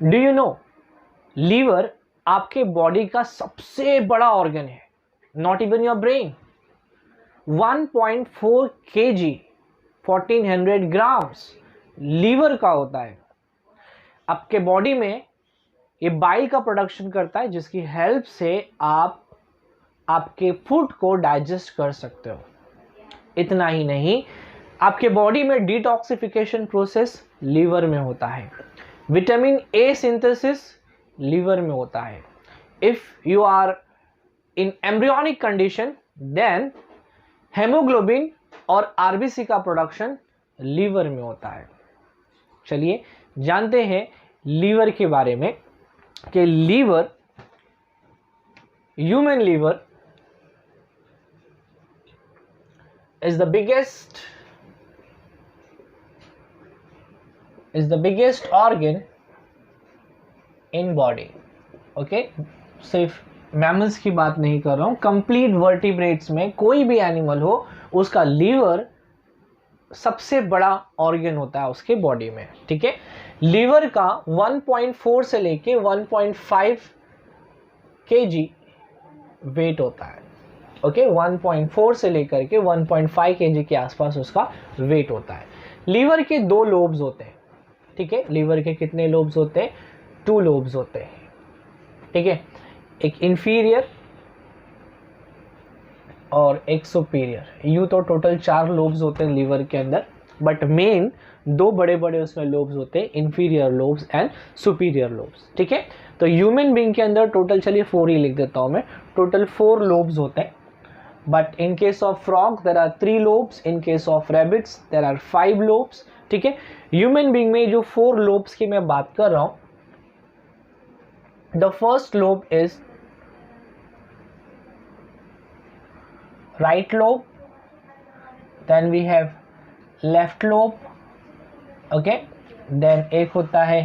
Do you know liver आपके body का सबसे बड़ा ऑर्गन है, not even your brain. 1.4 kg 1400 grams liver का होता है। आपके बॉडी में ये बाइल का प्रोडक्शन करता है, जिसकी हेल्प से आप आपके फूड को डाइजेस्ट कर सकते हो। इतना ही नहीं, आपके बॉडी में डिटॉक्सिफिकेशन प्रोसेस लीवर में होता है। विटामिन ए सिंथेसिस लीवर में होता है। If you are in embryonic condition then haemoglobin और आरबीसी का प्रोडक्शन लीवर में होता है। चलिए जानते हैं लीवर के बारे में कि liver, human liver is the biggest organ in body. Okay, सिर्फ मैमल्स की बात नहीं कर रहा हूं, कंप्लीट वर्टिब्रेट्स में कोई भी एनिमल हो उसका लीवर सबसे बड़ा ऑर्गन होता है उसके बॉडी में। ठीक है, लीवर का 1.4 से लेके 1.5 kg वेट होता है। ओके, 1.4 से लेकर के 1.5 kg के आसपास उसका वेट होता है। लीवर के 2 लोब्स होते हैं। ठीक है, लीवर के कितने लोब्स होते हैं? 2 लोब्स होते हैं। ठीक है, एक इंफीरियर और एक सुपीरियर। यूं तो टोटल 4 लोब्स होते हैं लीवर के अंदर, बट मेन 2 बड़े बड़े उसमें लोब्स होते हैं, inferior lobes and superior lobes. ठीक है, तो ह्यूमन बीइंग के अंदर टोटल, चलिए 4 ही लिख देता हूं मैं, टोटल 4 लोब्स होते हैं। But in case of frog there are 3 lobes, in case of rabbits there are 5 lobes. ठीक है, ह्यूमन बीइंग में जो 4 lobes की मैं बात कर रहा हूं, the first lobe is right lobe, then we have left lobe, okay, then एक होता है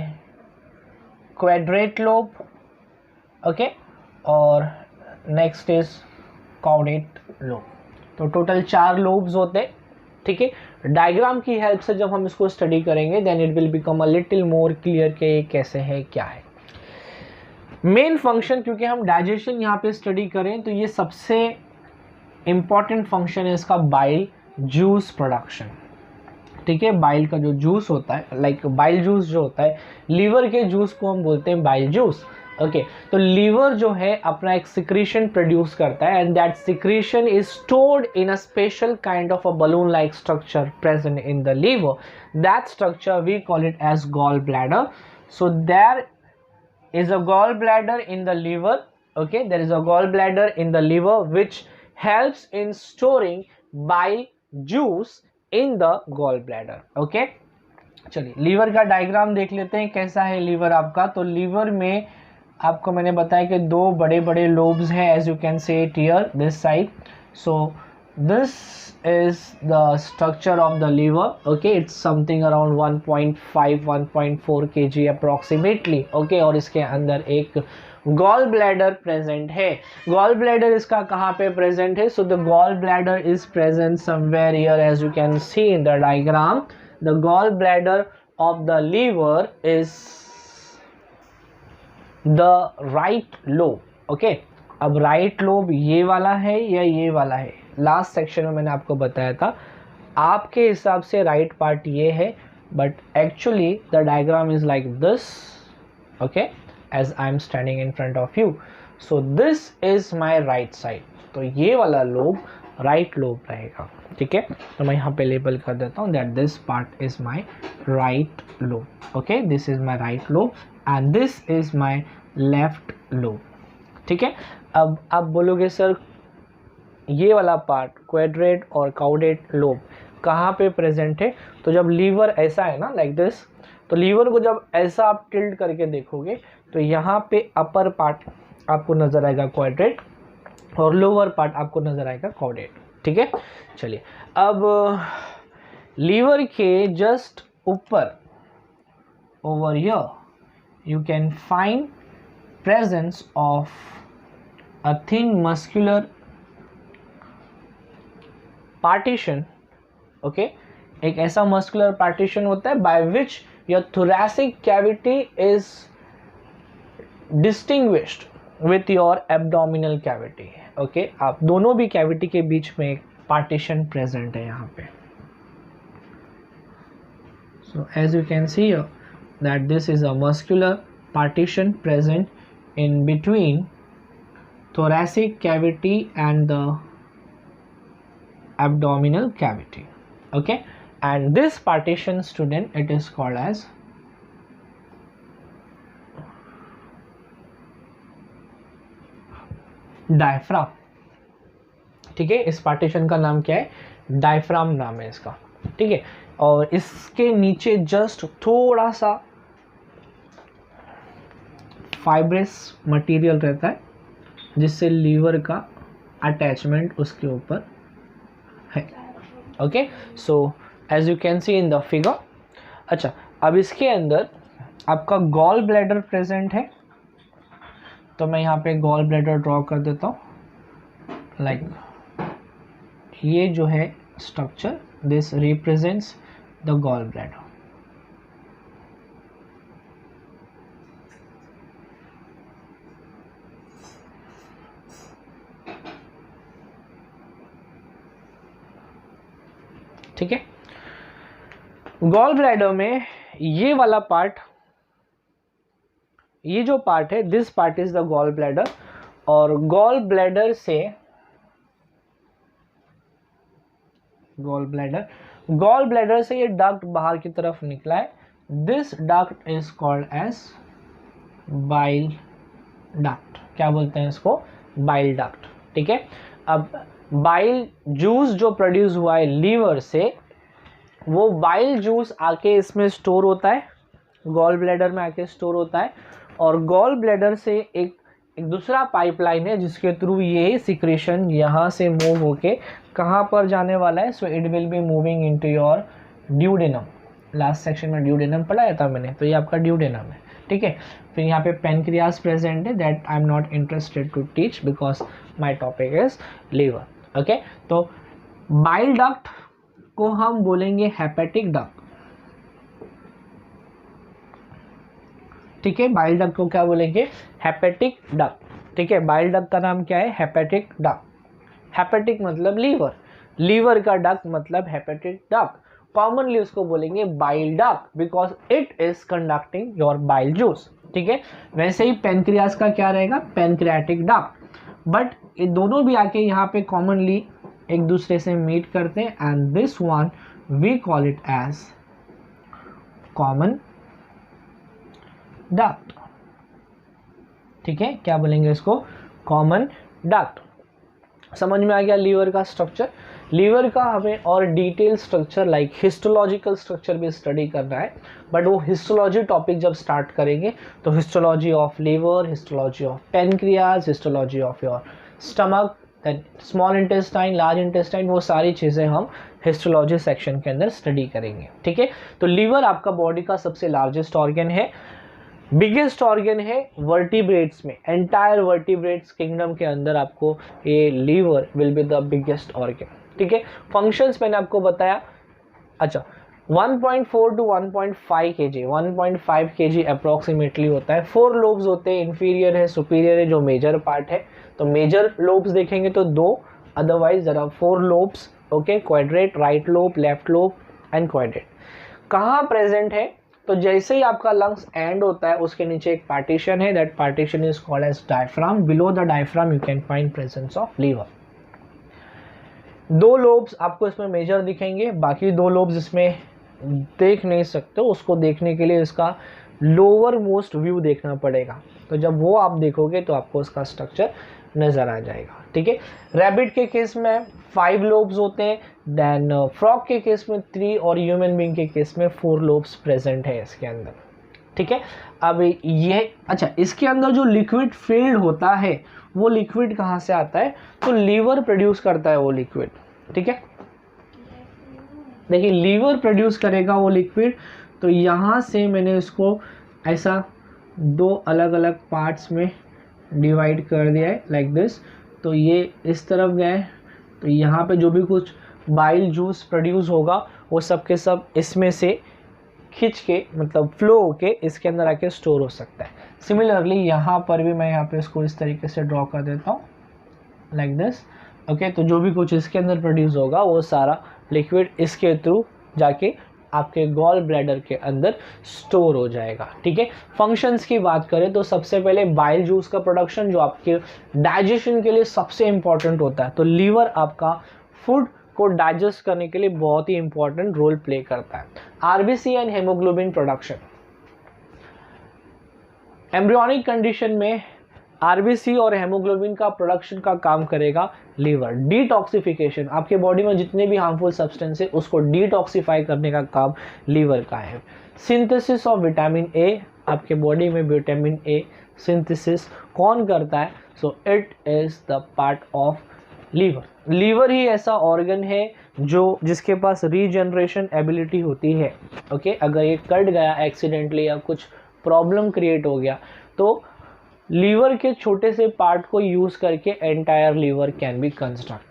quadrate lobe, okay, और next is caudate लोब। तो टोटल 4 लोब्स होते हैं। ठीक है, डायग्राम की हेल्प से जब हम इसको स्टडी करेंगे then it will become a little more clear कि ये कैसे है, क्या है मेन फंक्शन। क्योंकि हम डाइजेशन यहाँ पे स्टडी करें तो ये सबसे इंपॉर्टेंट फंक्शन है इसका, बाइल जूस प्रोडक्शन। ठीक है, बाइल का जो जूस होता है, लाइक बाइल जूस जो होता है, लीवर के जूस को हम बोलते हैं बाइल जूस। ओके, तो लीवर जो है अपना एक सिक्रीशन प्रोड्यूस करता है and that secretion is stored in a special kind of a balloon like structure present in the liver. That structure we call it as gall bladder. So there is a gallbladder in the liver. Okay, there is a gallbladder in the liver which helps in storing bile juice in the gallbladder. Okay, चलिए liver का diagram देख लेते हैं कैसा है liver आपका। तो liver में आपको मैंने बताया कि 2 बड़े बड़े लोब्स हैं, as you can see it here this side. So this is the structure of the liver. Okay, it's something around 1.5-1.4 kg approximately. Okay, और इसके अंदर एक गॉल ब्लैडर प्रेजेंट है। गॉल ब्लैडर इसका कहाँ पे प्रेजेंट है? So the gall bladder is present somewhere here, as you can see in the diagram. The gall bladder of the liver is the right lobe. Okay, अब right lobe ये वाला है या ये वाला है? लास्ट सेक्शन में मैंने आपको बताया था, आपके हिसाब से राइट पार्ट ये है, but actually the diagram is like this. Okay, as I am standing in front of you, so this is my right side. तो ये वाला लोब राइट लोब रहेगा। ठीक है, तो मैं यहाँ पे लेबल कर देता हूँ that this part is my right lobe. Okay, this is my right lobe and this is my left lobe. ठीक है, अब आप बोलोगे सर ये वाला पार्ट क्वाड्रेट और काउडेट लोब कहाँ पे प्रेजेंट है? तो जब लीवर ऐसा है ना, लाइक दिस, तो लीवर को जब ऐसा आप टिल्ट करके देखोगे तो यहाँ पे अपर पार्ट आपको नजर आएगा क्वाड्रेट और लोअर पार्ट आपको नजर आएगा काउडेट। ठीक है, चलिए अब लीवर के जस्ट ऊपर over here you can find presence of a thin muscular partition. okay, एक ऐसा muscular partition होता है by which your thoracic cavity is distinguished with your abdominal cavity. Okay, आप दोनों भी कैविटी के बीच में एक पार्टीशन प्रेजेंट है यहाँ पे। So as you can see here that this is a muscular partition present in between thoracic cavity and the abdominal cavity. Okay, and this partition, student, it is called as diaphragm. ठीक है, इस partition का नाम क्या है? Diaphragm नाम है इसका। ठीक है, और इसके नीचे जस्ट थोड़ा सा फाइब्रस मटेरियल रहता है जिससे लीवर का अटैचमेंट उसके ऊपर है। Okay, so as you can see in the figure. अच्छा, अब इसके अंदर आपका गॉल ब्लैडर प्रेजेंट है, तो मैं यहाँ पे गॉल ब्लैडर ड्रॉ कर देता हूँ। लाइक ये जो है structure, this represents the gall bladder. ठीक है, गॉल ब्लैडर में ये वाला पार्ट, ये जो पार्ट है, this part is the gall bladder. और गॉल ब्लैडर से ये डक्ट बाहर की तरफ निकला है। This duct is called as bile duct. क्या बोलते हैं इसको? Bile duct. ठीक है, अब बाइल जूस जो प्रोड्यूस हुआ है लीवर से, वो बाइल जूस आके इसमें स्टोर होता है, गॉल ब्लैडर में आके स्टोर होता है। और गॉल ब्लैडर से एक दूसरा पाइपलाइन है जिसके थ्रू ये सिक्रेशन यहाँ से मूव होके कहाँ पर जाने वाला है? So it will be moving into your duodenum. Last section में ड्यूडेनम पढ़ाया था मैंने, तो ये आपका ड्यूडेनम है। ठीक है, फिर यहाँ पे पेनक्रियास प्रेजेंट है, that I am not interested to teach because my topic is liver. Okay, तो बाइल डक्ट को हम बोलेंगे हेपेटिक डक्ट। ठीक है, बाइल डक्ट को क्या बोलेंगे? Hepatic duct. ठीक है, बाइल डक्ट का नाम क्या है? Hepatic duct. हेपेटिक मतलब लीवर, लीवर का डक्ट मतलब हेपेटिक डक्ट। कॉमनली उसको बोलेंगे bile duct because it is conducting your bile juice. ठीक है, वैसे ही पेनक्रियास का क्या रहेगा? Pancreatic duct. बट ये दोनों भी आके यहाँ पे कॉमनली एक दूसरे से मीट करते हैं, and this one we call it as common duct. ठीक है, क्या बोलेंगे इसको? Common duct. समझ में आ गया लीवर का स्ट्रक्चर। लीवर का हमें और detail structure like histological structure भी स्टडी करना है, बट वो हिस्टोलॉजी टॉपिक जब स्टार्ट करेंगे तो histology of liver, histology of pancreas, histology of your stomach, then small intestine, large intestine, वो सारी चीज़ें हम हिस्टोलॉजी सेक्शन के अंदर स्टडी करेंगे। ठीक है, तो लीवर आपका बॉडी का सबसे लार्जेस्ट ऑर्गन है, बिगेस्ट ऑर्गन है वर्टिब्रेट्स में। एंटायर वर्टिब्रेट्स किंगडम के अंदर आपको ये liver will be the biggest organ. ठीक है, फंक्शंस मैंने आपको बताया। अच्छा, 1.4 to 1.5 kg, 1.5 kg अप्रॉक्सीमेटली होता है। 4 लोब्स होते हैं, इन्फीरियर है, सुपीरियर है, जो मेजर पार्ट है। तो मेजर लोब्स देखेंगे तो 2, otherwise there are 4 lobes. Okay, quadrate, right lobe, left lobe and quadrate. कहाँ प्रेजेंट है? तो जैसे ही आपका लंग्स एंड होता है उसके नीचे एक पार्टीशन है, that partition is called as diaphragm. Below the diaphragm you can find presence of liver. 2 lobes आपको इसमें मेजर दिखेंगे, बाकी 2 लोब्स इसमें देख नहीं सकते। उसको देखने के लिए इसका लोअर मोस्ट व्यू देखना पड़ेगा, तो जब वो आप देखोगे तो आपको उसका स्ट्रक्चर नज़र आ जाएगा। ठीक है, रैबिट के केस में 5 लोब्स होते हैं, देन फ्रॉग के केस में 3 और ह्यूमन बीइंग के केस में 4 लोब्स प्रेजेंट है इसके अंदर। ठीक है, अब ये अच्छा, इसके अंदर जो लिक्विड फील्ड होता है वो लिक्विड कहाँ से आता है? तो लीवर प्रोड्यूस करता है वो लिक्विड। ठीक है, देखिए लीवर प्रोड्यूस करेगा वो लिक्विड। तो यहाँ से मैंने इसको ऐसा 2 अलग अलग पार्ट्स में डिवाइड कर दिया है लाइक दिस। तो ये इस तरफ गए, तो यहाँ पे जो भी कुछ बाइल जूस प्रोड्यूस होगा वो सब के सब इसमें से खींच के मतलब फ्लो होके इसके अंदर आके स्टोर हो सकता है। सिमिलरली यहाँ पर भी मैं यहाँ पे इसको इस तरीके से ड्रॉ कर देता हूँ लाइक दिस। ओके, तो जो भी कुछ इसके अंदर प्रोड्यूस होगा वो सारा लिक्विड इसके थ्रू जाके आपके गॉल ब्लैडर के अंदर स्टोर हो जाएगा। ठीक है, फंक्शंस की बात करें तो सबसे पहले बाइल जूस का प्रोडक्शन जो आपके डाइजेशन के लिए सबसे इंपॉर्टेंट होता है। तो लीवर आपका फूड को डाइजेस्ट करने के लिए बहुत ही इंपॉर्टेंट रोल प्ले करता है। RBC and haemoglobin production, embryonic condition में आरबीसी और हेमोग्लोबिन का प्रोडक्शन का काम करेगा लीवर। डिटॉक्सिफिकेशन, आपके बॉडी में जितने भी हार्मफुल सब्सटेंस है उसको डिटॉक्सिफाई करने का काम लीवर का है। सिंथेसिस ऑफ विटामिन ए, आपके बॉडी में विटामिन ए सिंथेसिस कौन करता है? So it is the part of liver. Liver ही ऐसा ऑर्गन है जो जिसके पास रीजनरेशन एबिलिटी होती है। ओके, अगर ये कट गया एक्सीडेंटली या कुछ प्रॉब्लम क्रिएट हो गया तो लीवर के छोटे से पार्ट को यूज करके entire liver can be construct.